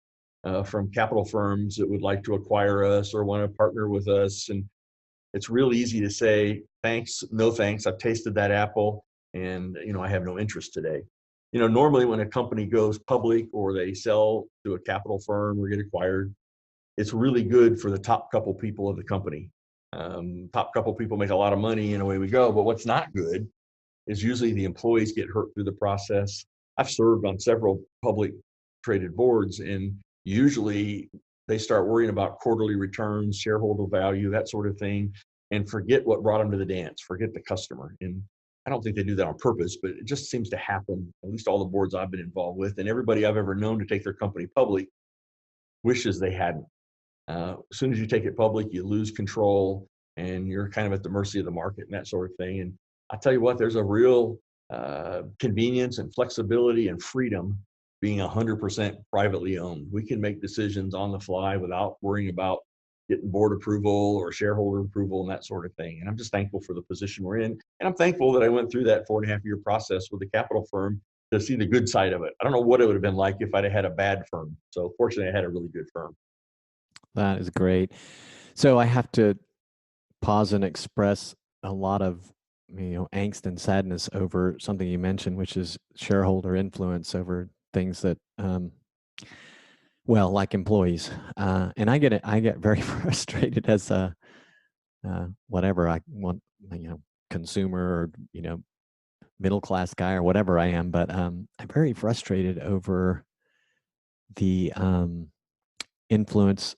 Speaker 2: from capital firms that would like to acquire us or want to partner with us. And it's real easy to say, thanks, no thanks. I've tasted that apple, and I have no interest today. Normally when a company goes public or they sell to a capital firm or get acquired, it's really good for the top couple people of the company. Top couple people make a lot of money, and away we go. But what's not good is usually the employees get hurt through the process. I've served on several public traded boards, and usually they start worrying about quarterly returns, shareholder value, that sort of thing, and forget what brought them to the dance, forget the customer. And I don't think they do that on purpose, but it just seems to happen, at least all the boards I've been involved with, and everybody I've ever known to take their company public wishes they hadn't. As soon as you take it public, you lose control, and you're kind of at the mercy of the market and that sort of thing. And I tell you what, there's a real convenience and flexibility and freedom being 100% privately owned. We can make decisions on the fly without worrying about getting board approval or shareholder approval and that sort of thing. And I'm just thankful for the position we're in. And I'm thankful that I went through that 4.5-year process with the capital firm to see the good side of it. I don't know what it would have been like if I'd have had a bad firm. So fortunately, I had a really good firm.
Speaker 1: That is great. So I have to pause and express a lot of angst and sadness over something you mentioned, which is shareholder influence over things that like employees. And I get very frustrated as a whatever I want, consumer or middle class guy or whatever I am, but I'm very frustrated over the influence.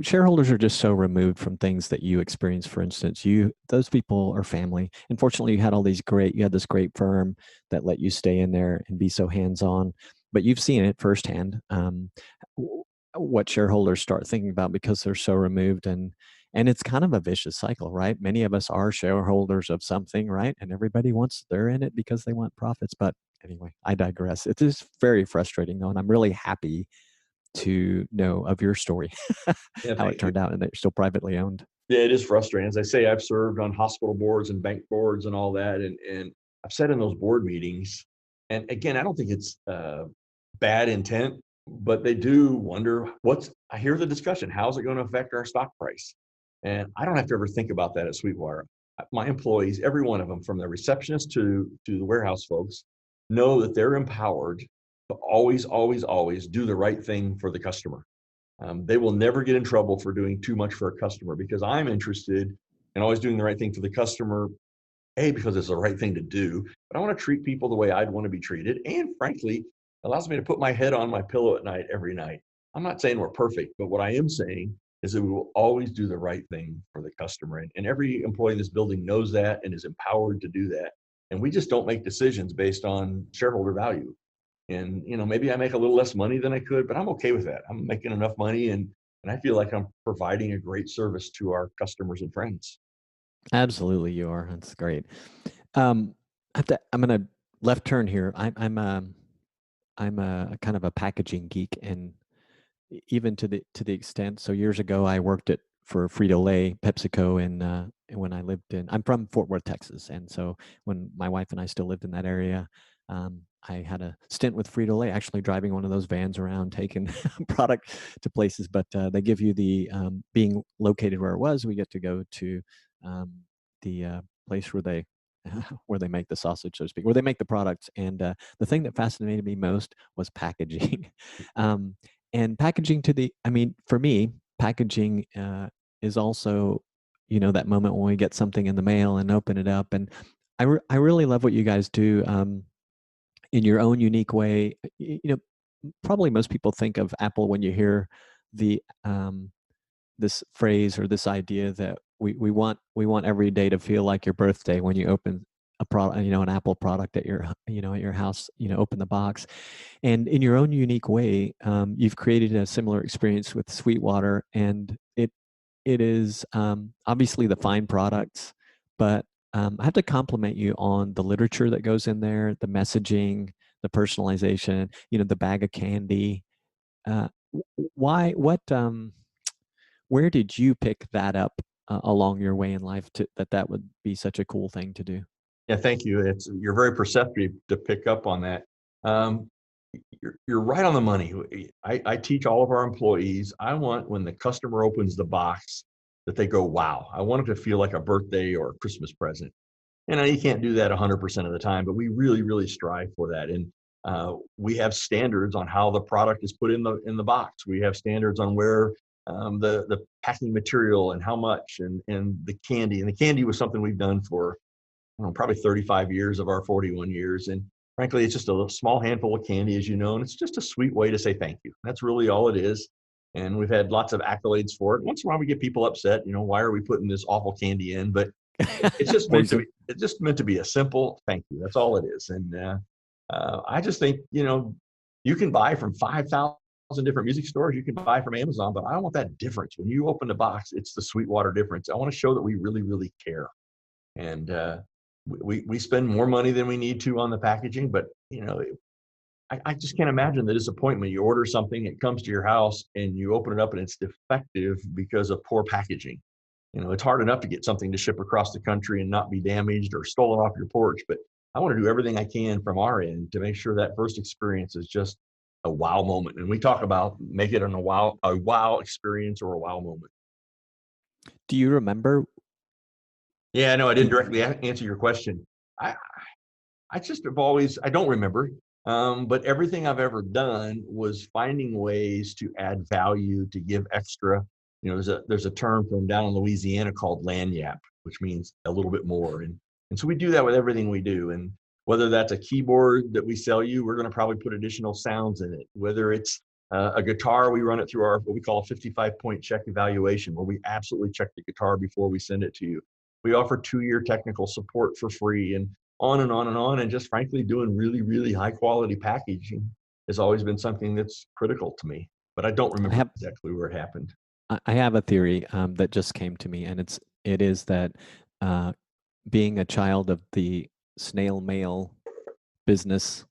Speaker 1: Shareholders are just so removed from things that you experience. For instance, those people are family. Unfortunately, you had this great firm that let you stay in there and be so hands-on, but you've seen it firsthand, what shareholders start thinking about because they're so removed, and it's kind of a vicious cycle, right? Many of us are shareholders of something, right? And everybody they're in it because they want profits. But anyway, I digress. It is very frustrating though, and I'm really happy to know of your story, how it turned out, and that you're still privately owned.
Speaker 2: Yeah, it is frustrating. As I say, I've served on hospital boards and bank boards and all that, and I've sat in those board meetings. And again, I don't think it's bad intent, but they do wonder I hear the discussion, how's it going to affect our stock price? And I don't have to ever think about that at Sweetwater. My employees, every one of them, from the receptionist to the warehouse folks, know that they're empowered to always, always, always do the right thing for the customer. They will never get in trouble for doing too much for a customer, because I'm interested in always doing the right thing for the customer, because it's the right thing to do, but I want to treat people the way I'd want to be treated. And frankly, allows me to put my head on my pillow at night every night. I'm not saying we're perfect, but what I am saying is that we will always do the right thing for the customer. And every employee in this building knows that and is empowered to do that. And we just don't make decisions based on shareholder value. And maybe I make a little less money than I could, but I'm okay with that. I'm making enough money, and I feel like I'm providing a great service to our customers and friends.
Speaker 1: Absolutely, you are. That's great. Um, I'm gonna left turn here. I'm a kind of a packaging geek, and even to the extent. So years ago, I worked at for Frito-Lay, PepsiCo, and when I lived in, I'm from Fort Worth, Texas, and so when my wife and I still lived in that area, I had a stint with Frito-Lay, actually driving one of those vans around, taking product to places. But they give you the being located where it was, we get to go to the place where they where they make the sausage, so to speak, where they make the products. And the thing that fascinated me most was packaging. um, and packaging to the, I mean, for me, packaging is also, that moment when we get something in the mail and open it up. And I really love what you guys do in your own unique way. Probably most people think of Apple when you hear the this phrase or this idea that we want every day to feel like your birthday when you open a product, an Apple product at your at your house, open the box. And in your own unique way, you've created a similar experience with Sweetwater, and it is obviously the fine products, but I have to compliment you on the literature that goes in there, the messaging, the personalization, the bag of candy. Why? What? Where did you pick that up along your way in life that would be such a cool thing to do?
Speaker 2: Yeah, thank you. You're very perceptive to pick up on that. Um, you're right on the money. I teach all of our employees. I want when the customer opens the box that they go, "Wow!" I want it to feel like a birthday or a Christmas present. And you can't do that 100% of the time, but we really, really strive for that. And we have standards on how the product is put in the box. We have standards on where the packing material and how much and the candy. And the candy was something we've done for probably 35 years of our 41 years. And frankly, it's just a little small handful of candy, as you know, and it's just a sweet way to say thank you. That's really all it is. And we've had lots of accolades for it. Once in a while, we get people upset. Why are we putting this awful candy in? But it's just meant to be. It's just meant to be a simple thank you. That's all it is. And I just think you can buy from 5,000 different music stores. You can buy from Amazon, but I don't want that difference. When you open the box, it's the Sweetwater difference. I want to show that we really, really care. And we spend more money than we need to on the packaging, but I just can't imagine the disappointment. You order something, it comes to your house, and you open it up and it's defective because of poor packaging. It's hard enough to get something to ship across the country and not be damaged or stolen off your porch, but I want to do everything I can from our end to make sure that first experience is just a wow moment. And we talk about make it a wow experience or a wow moment.
Speaker 1: Do you remember?
Speaker 2: Yeah, no, I didn't directly answer your question. I just have always, I don't remember, but everything I've ever done was finding ways to add value, to give extra. There's a term from down in Louisiana called lagniappe, which means a little bit more. And so we do that with everything we do. And whether that's a keyboard that we sell you, we're going to probably put additional sounds in it. Whether it's a guitar, we run it through our, what we call a 55-point check evaluation, where we absolutely check the guitar before we send it to you. We offer 2-year technical support for free, and on and on and on. And just frankly, doing really, really high quality packaging has always been something that's critical to me. But I don't remember exactly where it happened.
Speaker 1: I have a theory that just came to me, and it is that being a child of the snail mail business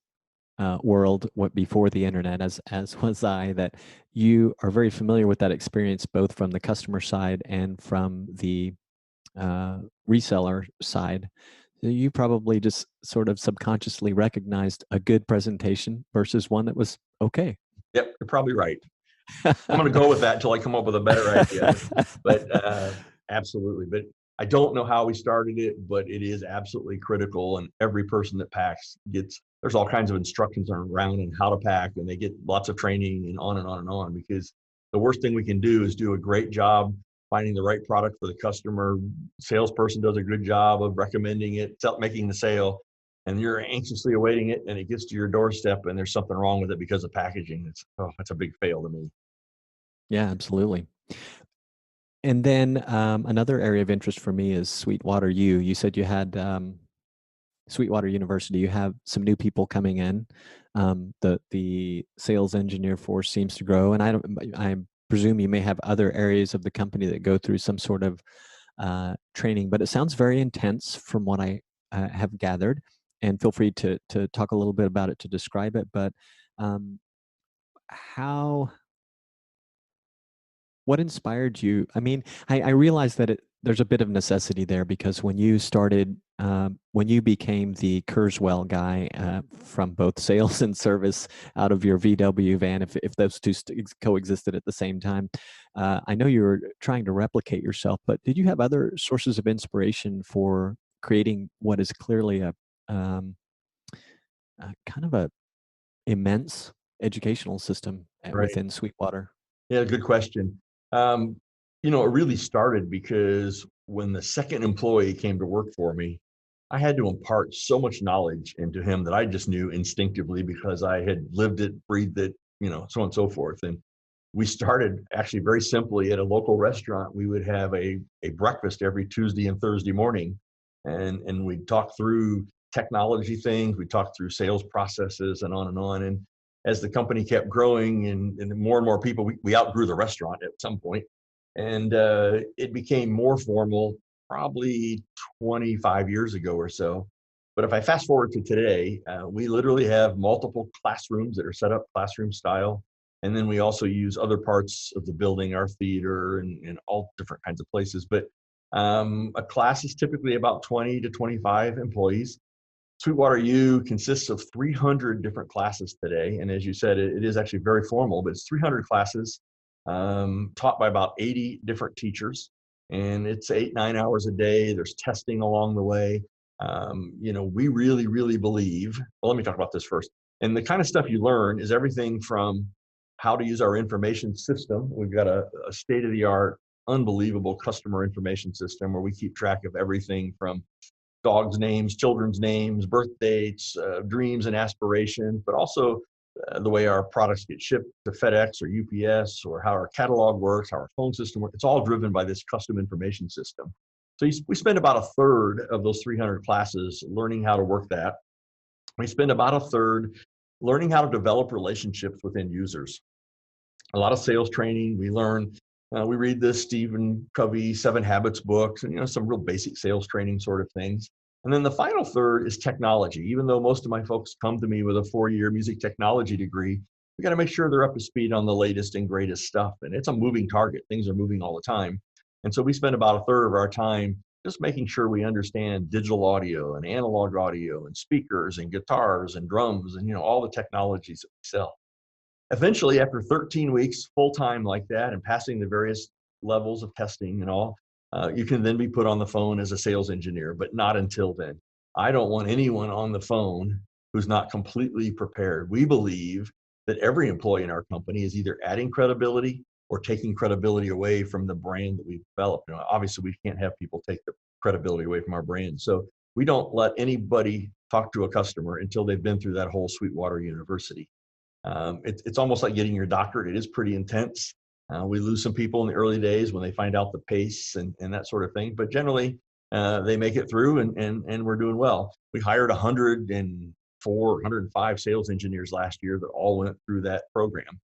Speaker 1: world, what before the internet, as was I, that you are very familiar with that experience, both from the customer side and from the reseller side. You probably just sort of subconsciously recognized a good presentation versus one that was okay.
Speaker 2: Yep, you're probably right. I'm going to go with that until I come up with a better idea. But absolutely. But I don't know how we started it, but it is absolutely critical. And every person that packs there's all kinds of instructions around and how to pack, and they get lots of training and on and on and on, because the worst thing we can do is do a great job finding the right product for the customer. Salesperson does a good job of recommending it, making the sale, and you're anxiously awaiting it, and it gets to your doorstep and there's something wrong with it because of packaging. That's a big fail to me.
Speaker 1: Yeah, absolutely. And then another area of interest for me is Sweetwater U. You said you had Sweetwater University. You have some new people coming in. The sales engineer force seems to grow, and I presume you may have other areas of the company that go through some sort of training, but it sounds very intense from what I have gathered. and feel free to talk a little bit about it to describe it. But what inspired you? I mean, I realize that there's a bit of necessity there, because when you started, when you became the Kurweil guy, from both sales and service out of your VW van, if those two coexisted at the same time, I know you were trying to replicate yourself, but did you have other sources of inspiration for creating what is clearly um, a kind of a immense educational system
Speaker 2: Right.
Speaker 1: within Sweetwater?
Speaker 2: Yeah, good question. Um, it really started because when the second employee came to work for me, I had to impart so much knowledge into him that I just knew instinctively because I had lived it, breathed it, so on and so forth. And we started actually very simply at a local restaurant. We would have a breakfast every Tuesday and Thursday morning, and we'd talk through technology things. We talked through sales processes and on and on. And as the company kept growing and more people, we outgrew the restaurant at some point, and it became more formal probably 25 years ago or so. But if I fast forward to today, we literally have multiple classrooms that are set up classroom style. And then we also use other parts of the building, our theater and all different kinds of places. But a class is typically about 20 to 25 employees. Sweetwater U consists of 300 different classes today. And as you said, it is actually very formal, but it's 300 classes taught by about 80 different teachers. And it's 8, 9 hours a day. There's testing along the way. We really, really believe, well, let me talk about this first. And the kind of stuff you learn is everything from how to use our information system. We've got a state-of-the-art, unbelievable customer information system where we keep track of everything from dogs' names, children's names, birth dates, dreams and aspirations, but also the way our products get shipped to FedEx or UPS, or how our catalog works, how our phone system works. It's all driven by this custom information system. So we spend about a third of those 300 classes learning how to work that. We spend about a third learning how to develop relationships with end users. A lot of sales training. We learn, we read the Stephen Covey 7 Habits books, and some real basic sales training sort of things. And then the final third is technology. Even though most of my folks come to me with a 4-year music technology degree, we got to make sure they're up to speed on the latest and greatest stuff. And it's a moving target. Things are moving all the time. And so we spend about a third of our time just making sure we understand digital audio and analog audio and speakers and guitars and drums and all the technologies that we sell. Eventually, after 13 weeks full-time like that and passing the various levels of testing and all, you can then be put on the phone as a sales engineer, but not until then. I don't want anyone on the phone who's not completely prepared. We believe that every employee in our company is either adding credibility or taking credibility away from the brand that we've developed. Obviously, we can't have people take the credibility away from our brand. So we don't let anybody talk to a customer until they've been through that whole Sweetwater University. It's almost like getting your doctorate. It is pretty intense. We lose some people in the early days when they find out the pace and that sort of thing. But generally, they make it through and we're doing well. We hired 104, 105 sales engineers last year that all went through that program.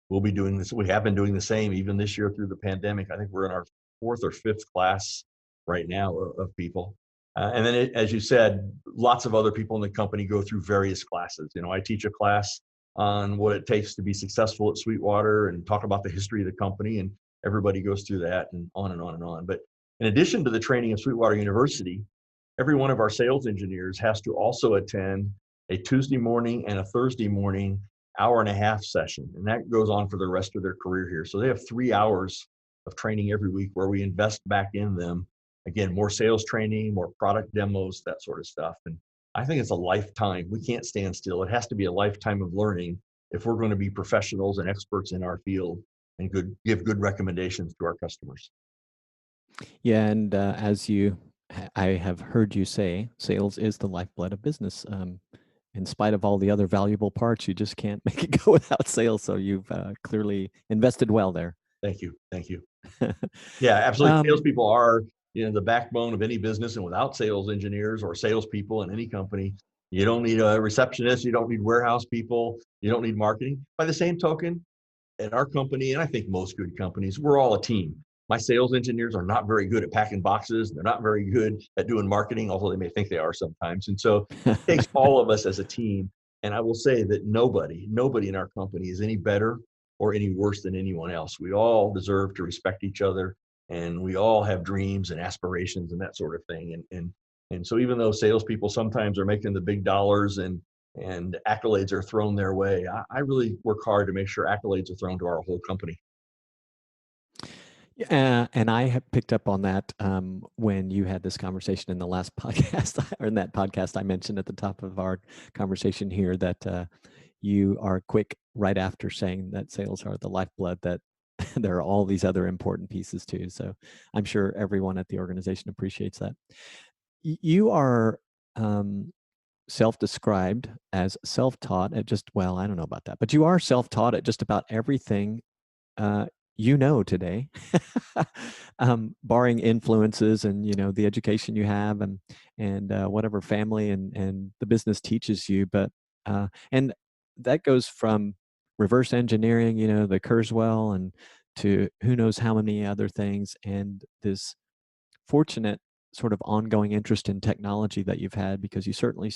Speaker 2: We'll be doing this. We have been doing the same even this year through the pandemic. I think we're in our 4th or 5th class right now of people. And then, as you said, lots of other people in the company go through various classes. I teach a class on what it takes to be successful at Sweetwater and talk about the history of the company, and everybody goes through that and on and on and on. But in addition to the training of Sweetwater University, every one of our sales engineers has to also attend a Tuesday morning and a Thursday morning 1.5-hour session, and that goes on for the rest of their career here. So they have 3 hours of training every week where we invest back in them. Again, more sales training, more product demos, that sort of stuff. And I think it's a lifetime. We can't stand still. It has to be a lifetime of learning if we're going to be professionals and experts in our field and give good recommendations to our customers.
Speaker 1: Yeah, and I have heard you say, sales is the lifeblood of business. In spite of all the other valuable parts, you just can't make it go without sales. So you've clearly invested well there.
Speaker 2: Thank you. Yeah, absolutely. Salespeople are the backbone of any business, and without sales engineers or salespeople in any company, you don't need a receptionist, you don't need warehouse people, you don't need marketing. By the same token, at our company, and I think most good companies, we're all a team. My sales engineers are not very good at packing boxes. They're not very good at doing marketing, although they may think they are sometimes. And so it takes all of us as a team. And I will say that nobody in our company is any better or any worse than anyone else. We all deserve to respect each other, and we all have dreams and aspirations and that sort of thing. And so even though salespeople sometimes are making the big dollars and accolades are thrown their way, I really work hard to make sure accolades are thrown to our whole company.
Speaker 1: And I have picked up on that when you had this conversation in the last podcast, or in that podcast I mentioned at the top of our conversation here, that you are quick right after saying that sales are the lifeblood, that there are all these other important pieces too. So I'm sure everyone at the organization appreciates that. You are self-described as self-taught at just, well, I don't know about that, but you are self-taught at just about everything you know today, barring influences and the education you have and whatever family and the business teaches you. But and that goes from reverse engineering, the Kurzweil, and to who knows how many other things, and this fortunate sort of ongoing interest in technology that you've had, because you certainly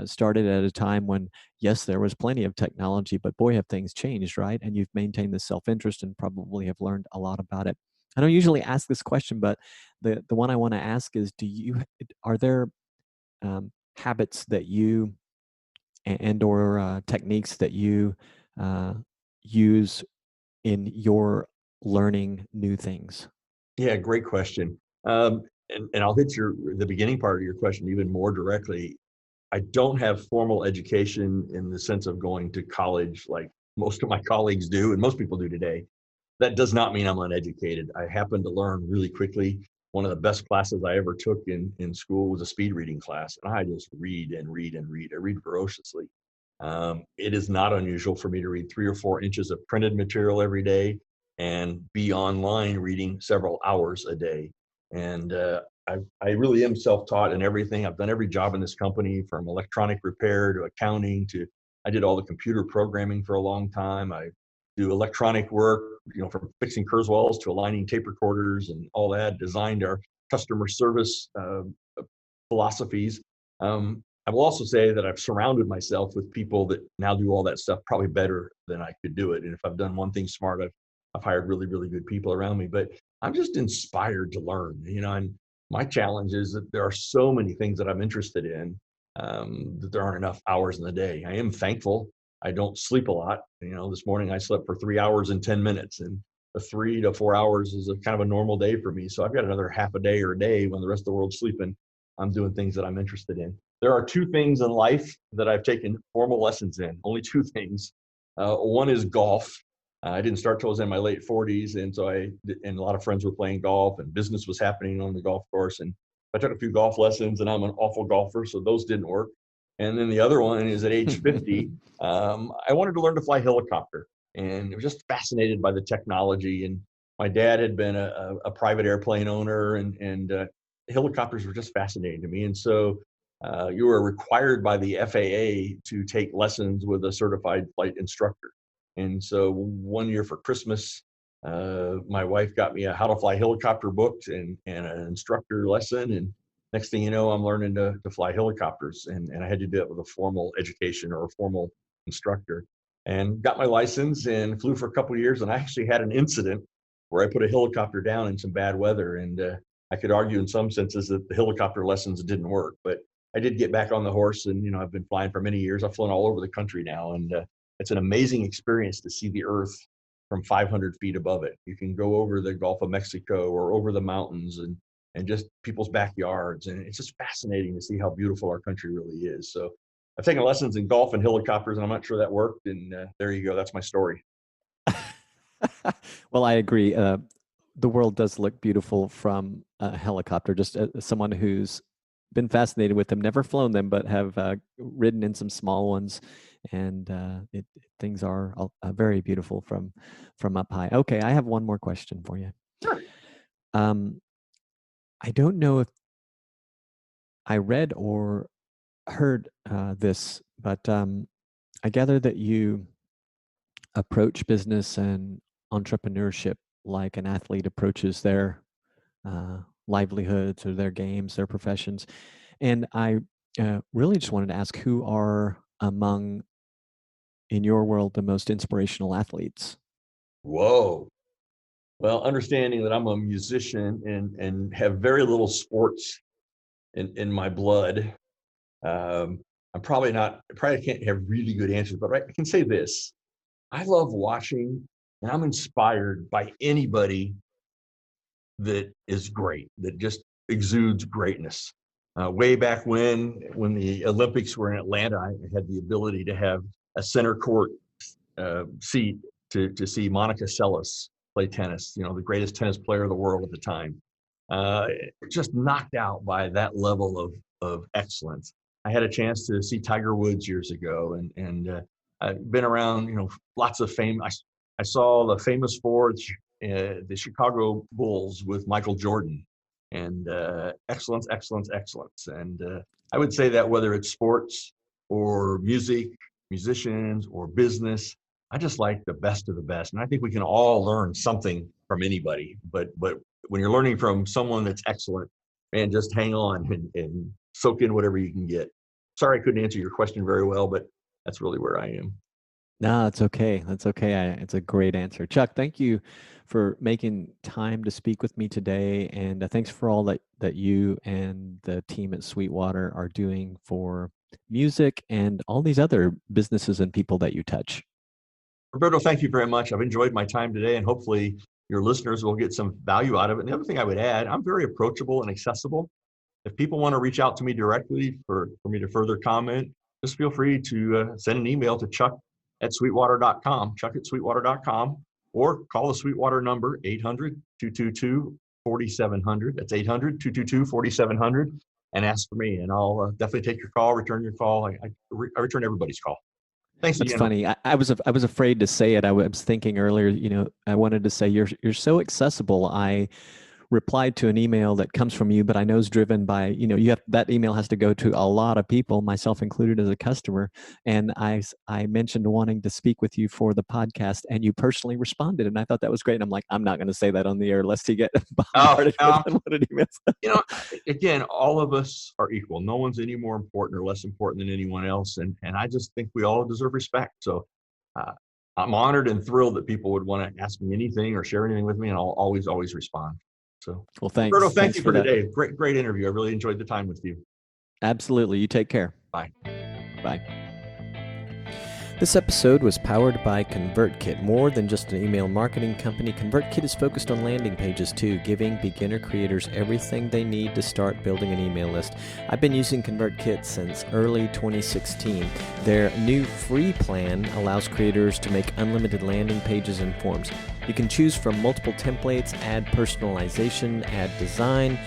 Speaker 1: started at a time when, yes, there was plenty of technology, but boy, have things changed, right? And you've maintained this self-interest and probably have learned a lot about it. I don't usually ask this question, but the one I want to ask is, are there habits that you or techniques that you use in your learning new things?
Speaker 2: Yeah, great question. And I'll hit the beginning part of your question even more directly. I don't have formal education in the sense of going to college like most of my colleagues do, and most people do today. That does not mean I'm uneducated. I happen to learn really quickly. One of the best classes I ever took in school was a speed reading class, and I just read and read and read. I read ferociously. It is not unusual for me to read 3 or 4 inches of printed material every day and be online reading several hours a day. And I really am self-taught in everything. I've done every job in this company, from electronic repair to accounting to, I did all the computer programming for a long time. I do electronic work, from fixing Kurzweils to aligning tape recorders and all that, designed our customer service philosophies. I will also say that I've surrounded myself with people that now do all that stuff probably better than I could do it. And if I've done one thing smart, I've hired really, really good people around me. But I'm just inspired to learn, and my challenge is that there are so many things that I'm interested in, that there aren't enough hours in the day. I am thankful I don't sleep a lot. This morning I slept for 3 hours and 10 minutes, and the 3 to 4 hours is a kind of a normal day for me. So I've got another half a day or a day when the rest of the world's sleeping. I'm doing things that I'm interested in. There are 2 things in life that I've taken formal lessons in, only 2 things. One is golf. I didn't start till I was in my late 40s. And so and a lot of friends were playing golf and business was happening on the golf course. And I took a few golf lessons, and I'm an awful golfer, so those didn't work. And then the other one is at age 50, I wanted to learn to fly helicopter, and I was just fascinated by the technology. And my dad had been a private airplane owner, and helicopters were just fascinating to me. And so you were required by the FAA to take lessons with a certified flight instructor. And so one year for Christmas, my wife got me a how to fly helicopter book and an instructor lesson. And next thing you know, I'm learning to fly helicopters. And I had to do it with a formal education or a formal instructor, and got my license and flew for a couple of years. And I actually had an incident where I put a helicopter down in some bad weather. And I could argue in some senses that the helicopter lessons didn't work, but I did get back on the horse, and I've been flying for many years. I've flown all over the country now, and it's an amazing experience to see the Earth from 500 feet above it. You can go over the Gulf of Mexico or over the mountains and just people's backyards, and it's just fascinating to see how beautiful our country really is. So I've taken lessons in golf and helicopters, and I'm not sure that worked. And there you go. That's my story.
Speaker 1: Well, I agree. The world does look beautiful from a helicopter. Just as someone who's been fascinated with them, never flown them, but have ridden in some small ones, and things are very beautiful from up high. Okay, I have one more question for you.
Speaker 2: Sure.
Speaker 1: I don't know if I read or heard this, but I gather that you approach business and entrepreneurship like an athlete approaches their livelihoods or their games, their professions. And I really just wanted to ask, who are among, in your world, the most inspirational athletes?
Speaker 2: Whoa. Well, understanding that I'm a musician and have very little sports in my blood, I probably can't have really good answers, but I can say this. I love watching, and I'm inspired by anybody that is great, that just exudes greatness. Way back when the Olympics were in Atlanta, I had the ability to have a center court seat to see Monica Seles play tennis, the greatest tennis player of the world at the time. Just knocked out by that level of excellence. I had a chance to see Tiger Woods years ago, and I've been around, lots of fame. I saw the famous four, the Chicago Bulls with Michael Jordan, and excellence. And I would say that whether it's sports or music, musicians or business, I just like the best of the best. And I think we can all learn something from anybody, but when you're learning from someone that's excellent, man, just hang on and soak in whatever you can get. Sorry I couldn't answer your question very well, but that's really where I am.
Speaker 1: No, that's okay. That's okay. It's a great answer. Chuck, thank you for making time to speak with me today. And thanks for all that you and the team at Sweetwater are doing for music and all these other businesses and people that you touch.
Speaker 2: Roberto, thank you very much. I've enjoyed my time today, and hopefully your listeners will get some value out of it. And the other thing I would add, I'm very approachable and accessible. If people want to reach out to me directly for me to further comment, just feel free to send an email to chuck@sweetwater.com, chuck@sweetwater.com, or call the Sweetwater number, 800-222-4700. That's 800-222-4700, and ask for me. And I'll definitely take your call, return your call. I return everybody's call. Thanks again.
Speaker 1: That's funny. I was afraid to say it. I was thinking earlier, I wanted to say you're so accessible. I replied to an email that comes from you, but I know is driven by, you have, that email has to go to a lot of people, myself included as a customer. And I mentioned wanting to speak with you for the podcast, and you personally responded. And I thought that was great. And I'm like, I'm not going to say that on the air lest you get bombarded with unwanted emails.
Speaker 2: Again, all of us are equal. No one's any more important or less important than anyone else. And I just think we all deserve respect. So I'm honored and thrilled that people would want to ask me anything or share anything with me, and I'll always respond. So,
Speaker 1: well, thanks.
Speaker 2: Roberto, thank you for today. Great interview. I really enjoyed the time with you.
Speaker 1: Absolutely. You take care.
Speaker 2: Bye.
Speaker 1: Bye. This episode was powered by ConvertKit. More than just an email marketing company, ConvertKit is focused on landing pages too, giving beginner creators everything they need to start building an email list. I've been using ConvertKit since early 2016. Their new free plan allows creators to make unlimited landing pages and forms. You can choose from multiple templates, add personalization, add design,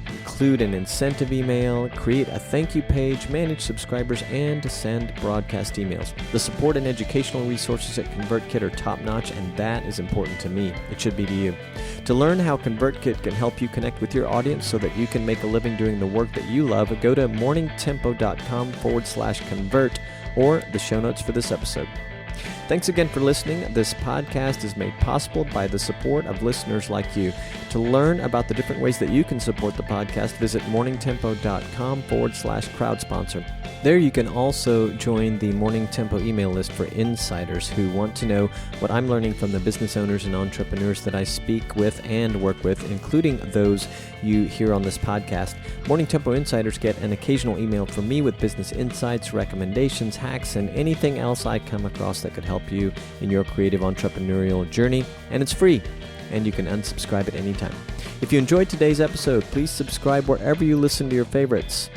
Speaker 1: include an incentive email, create a thank you page, manage subscribers, and to send broadcast emails. The support and educational resources at ConvertKit are top-notch, and that is important to me. It should be to you. To learn how ConvertKit can help you connect with your audience so that you can make a living doing the work that you love, go to morningtempo.com/convert or the show notes for this episode. Thanks again for listening. This podcast is made possible by the support of listeners like you. To learn about the different ways that you can support the podcast, visit morningtempo.com/crowd-sponsor. There you can also join the Morning Tempo email list for insiders who want to know what I'm learning from the business owners and entrepreneurs that I speak with and work with, including those you hear on this podcast. Morning Tempo insiders get an occasional email from me with business insights, recommendations, hacks, and anything else I come across that could help you in your creative entrepreneurial journey. And it's free, and you can unsubscribe at any time. If you enjoyed today's episode, please subscribe wherever you listen to your favorites.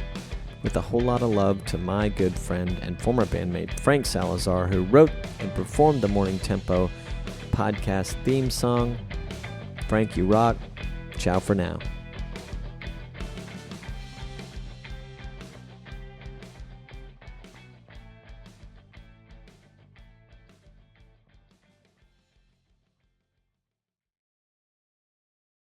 Speaker 1: With a whole lot of love to my good friend and former bandmate Frank Salazar, who wrote and performed the Morning Tempo podcast theme song. Frank, you rock. Ciao for now.